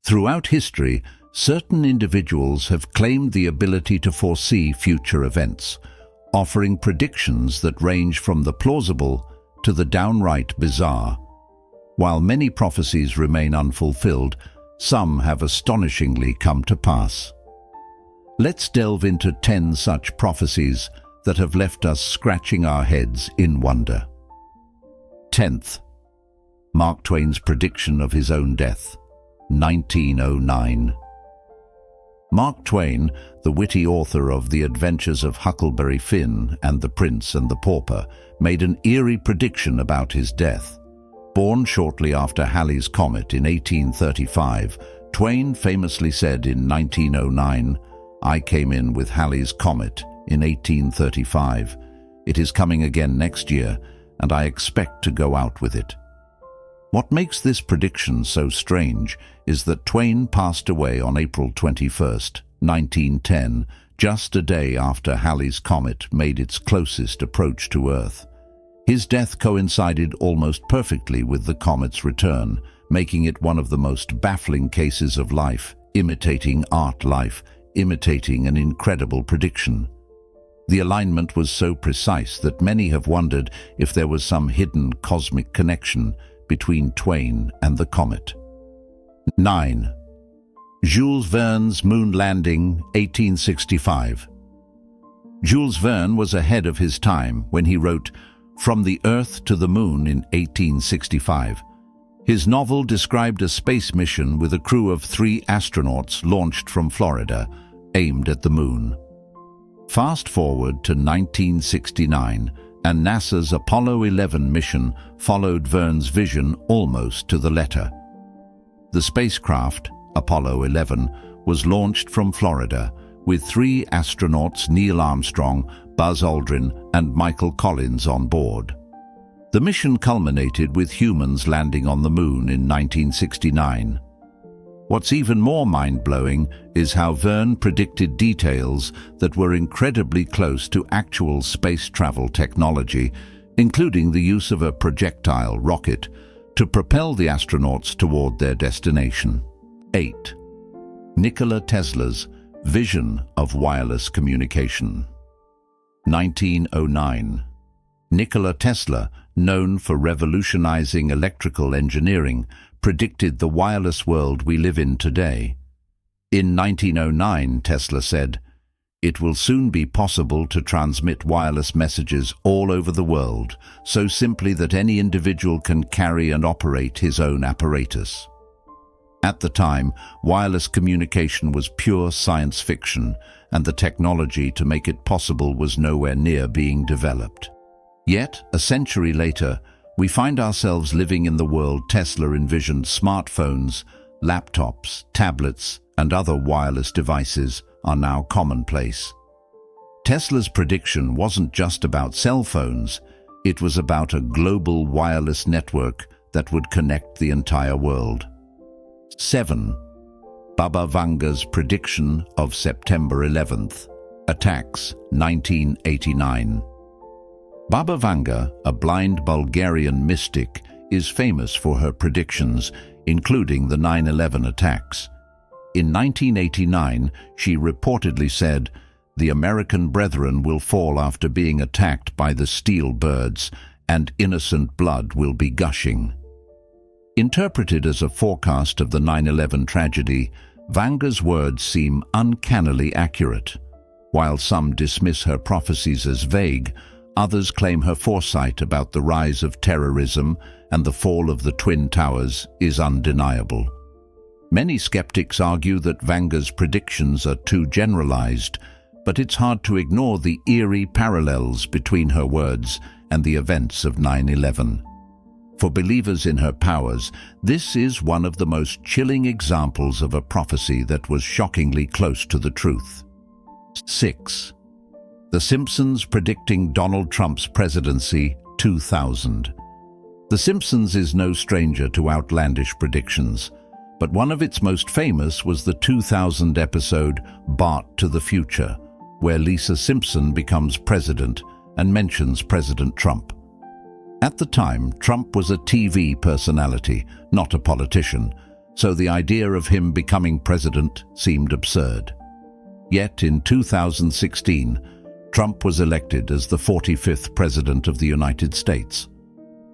Throughout history, certain individuals have claimed the ability to foresee future events, offering predictions that range from the plausible to the downright bizarre. While many prophecies remain unfulfilled, some have astonishingly come to pass. Let's delve into 10 such prophecies that have left us scratching our heads in wonder. 10th, Mark Twain's prediction of his own death, 1909. Mark Twain, the witty author of The Adventures of Huckleberry Finn and The Prince and the Pauper, made an eerie prediction about his death. Born shortly after Halley's Comet in 1835, Twain famously said in 1909, "I came in with Halley's Comet in 1835. It is coming again next year, and I expect to go out with it." What makes this prediction so strange is that Twain passed away on April 21st, 1910, just a day after Halley's Comet made its closest approach to Earth. His death coincided almost perfectly with the comet's return, making it one of the most baffling cases of life, imitating life, imitating an incredible prediction. The alignment was so precise that many have wondered if there was some hidden cosmic connection between Twain and the comet. 9. Jules Verne's moon landing, 1865. Jules Verne was ahead of his time when he wrote From the Earth to the Moon in 1865. His novel described a space mission with a crew of 3 astronauts launched from Florida, aimed at the moon. Fast forward to 1969, and NASA's Apollo 11 mission followed Verne's vision almost to the letter. The spacecraft, Apollo 11, was launched from Florida, with 3 astronauts, Neil Armstrong, Buzz Aldrin, and Michael Collins on board. The mission culminated with humans landing on the moon in 1969. What's even more mind-blowing is how Verne predicted details that were incredibly close to actual space travel technology, including the use of a projectile rocket to propel the astronauts toward their destination. 8. Nikola Tesla's vision of wireless communication. 1909. Nikola Tesla, known for revolutionizing electrical engineering, predicted the wireless world we live in today. In 1909, Tesla said, "It will soon be possible to transmit wireless messages all over the world, so simply that any individual can carry and operate his own apparatus." At the time, wireless communication was pure science fiction, and the technology to make it possible was nowhere near being developed. Yet, a century later, we find ourselves living in the world Tesla envisioned. Smartphones, laptops, tablets, and other wireless devices are now commonplace. Tesla's prediction wasn't just about cell phones, it was about a global wireless network that would connect the entire world. 7. Baba Vanga's prediction of September 11th. Attacks, 1989. Baba Vanga, a blind Bulgarian mystic, is famous for her predictions, including the 9/11 attacks. In 1989, she reportedly said, "The American brethren will fall after being attacked by the steel birds, and innocent blood will be gushing." Interpreted as a forecast of the 9/11 tragedy, Vanga's words seem uncannily accurate. While some dismiss her prophecies as vague, others claim her foresight about the rise of terrorism and the fall of the Twin Towers is undeniable. Many skeptics argue that Vanga's predictions are too generalized, but it's hard to ignore the eerie parallels between her words and the events of 9/11. For believers in her powers, this is one of the most chilling examples of a prophecy that was shockingly close to the truth. 6. The Simpsons predicting Donald Trump's presidency, 2000. The Simpsons is no stranger to outlandish predictions, but one of its most famous was the 2000 episode Bart to the Future, where Lisa Simpson becomes president and mentions President Trump. At the time, Trump was a TV personality, not a politician, so the idea of him becoming president seemed absurd. Yet in 2016, Trump was elected as the 45th President of the United States.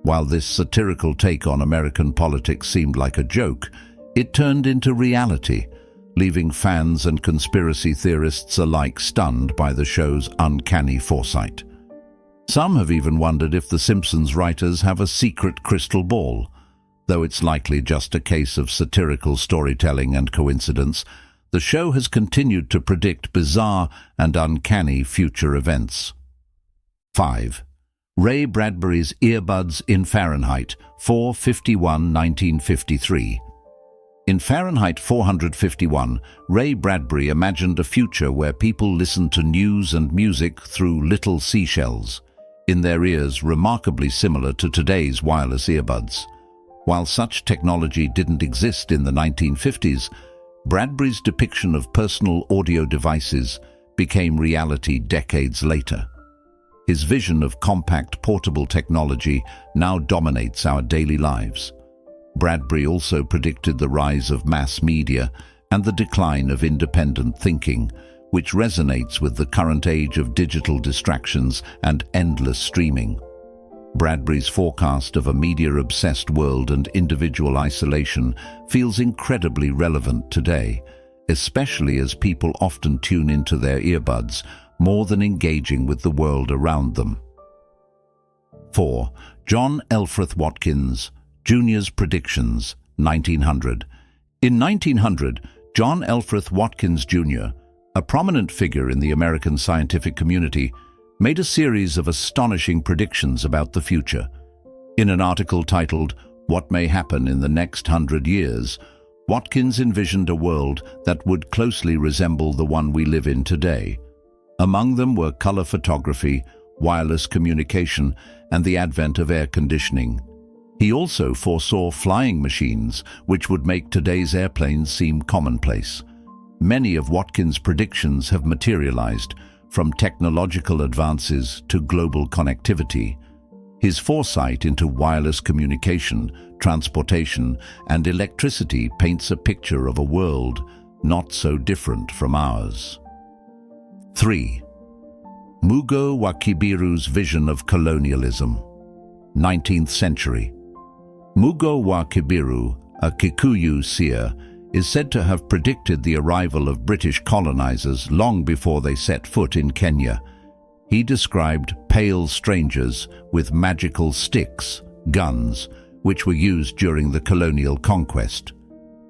While this satirical take on American politics seemed like a joke, it turned into reality, leaving fans and conspiracy theorists alike stunned by the show's uncanny foresight. Some have even wondered if The Simpsons writers have a secret crystal ball. Though it's likely just a case of satirical storytelling and coincidence, the show has continued to predict bizarre and uncanny future events. 5. Ray Bradbury's Earbuds in Fahrenheit 451-1953. In Fahrenheit 451, Ray Bradbury imagined a future where people listened to news and music through little seashells, in their ears remarkably similar to today's wireless earbuds. While such technology didn't exist in the 1950s, Bradbury's depiction of personal audio devices became reality decades later. His vision of compact portable technology now dominates our daily lives. Bradbury also predicted the rise of mass media and the decline of independent thinking, which resonates with the current age of digital distractions and endless streaming. Bradbury's forecast of a media-obsessed world and individual isolation feels incredibly relevant today, especially as people often tune into their earbuds more than engaging with the world around them. 4. John Elfreth Watkins, Jr.'s Predictions, 1900. In 1900, John Elfreth Watkins, Jr., a prominent figure in the American scientific community, made a series of astonishing predictions about the future. In an article titled, "What May Happen in the Next 100 Years," Watkins envisioned a world that would closely resemble the one we live in today. Among them were color photography, wireless communication, and the advent of air conditioning. He also foresaw flying machines, which would make today's airplanes seem commonplace. Many of Watkins' predictions have materialized, from technological advances to global connectivity. His foresight into wireless communication, transportation, and electricity paints a picture of a world not so different from ours. 3. Mugo Wakibiru's vision of colonialism, 19th century. Mugo Wakibiru, a Kikuyu seer, is said to have predicted the arrival of British colonizers long before they set foot in Kenya. He described pale strangers with magical sticks, guns, which were used during the colonial conquest.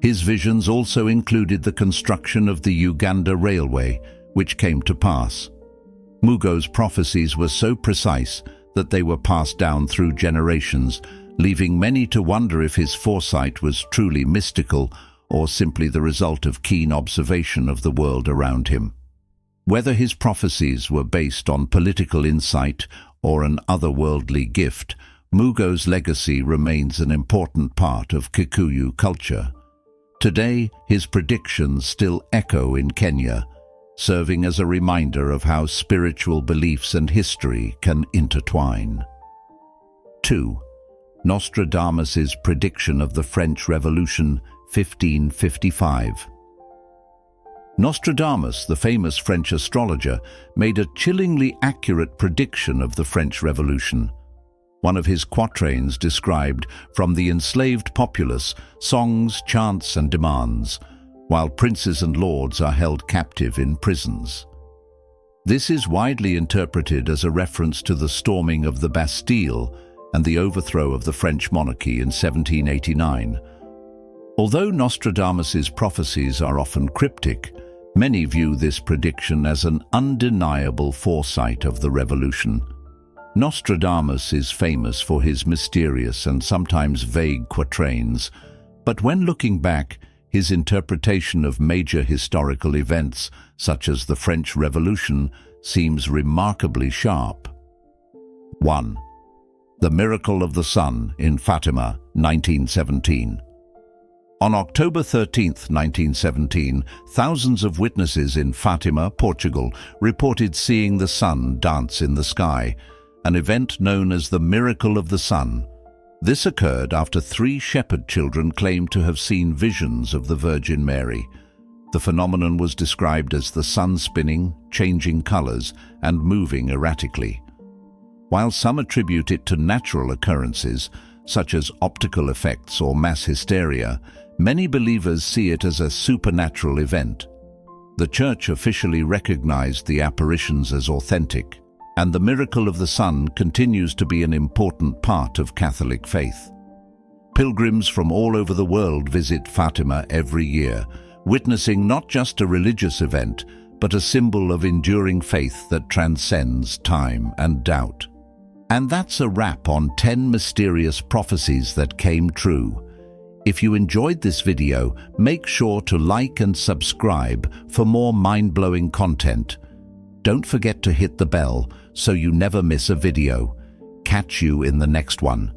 His visions also included the construction of the Uganda Railway, which came to pass. Mugo's prophecies were so precise that they were passed down through generations, leaving many to wonder if his foresight was truly mystical or simply the result of keen observation of the world around him. Whether his prophecies were based on political insight or an otherworldly gift, Mugo's legacy remains an important part of Kikuyu culture. Today, his predictions still echo in Kenya, serving as a reminder of how spiritual beliefs and history can intertwine. 2. Nostradamus's prediction of the French Revolution, 1555. Nostradamus, the famous French astrologer, made a chillingly accurate prediction of the French Revolution. One of his quatrains described, from the enslaved populace, songs, chants, and demands, while princes and lords are held captive in prisons. This is widely interpreted as a reference to the storming of the Bastille and the overthrow of the French monarchy in 1789. Although Nostradamus's prophecies are often cryptic, many view this prediction as an undeniable foresight of the revolution. Nostradamus is famous for his mysterious and sometimes vague quatrains, but when looking back, his interpretation of major historical events, such as the French Revolution, seems remarkably sharp. 1. The Miracle of the Sun in Fatima, 1917. On October 13, 1917, thousands of witnesses in Fatima, Portugal, reported seeing the sun dance in the sky, an event known as the Miracle of the Sun. This occurred after 3 shepherd children claimed to have seen visions of the Virgin Mary. The phenomenon was described as the sun spinning, changing colors, and moving erratically. While some attribute it to natural occurrences, such as optical effects or mass hysteria, many believers see it as a supernatural event. The Church officially recognized the apparitions as authentic, and the miracle of the sun continues to be an important part of Catholic faith. Pilgrims from all over the world visit Fatima every year, witnessing not just a religious event, but a symbol of enduring faith that transcends time and doubt. And that's a wrap on 10 mysterious prophecies that came true. If you enjoyed this video, make sure to like and subscribe for more mind-blowing content. Don't forget to hit the bell so you never miss a video. Catch you in the next one.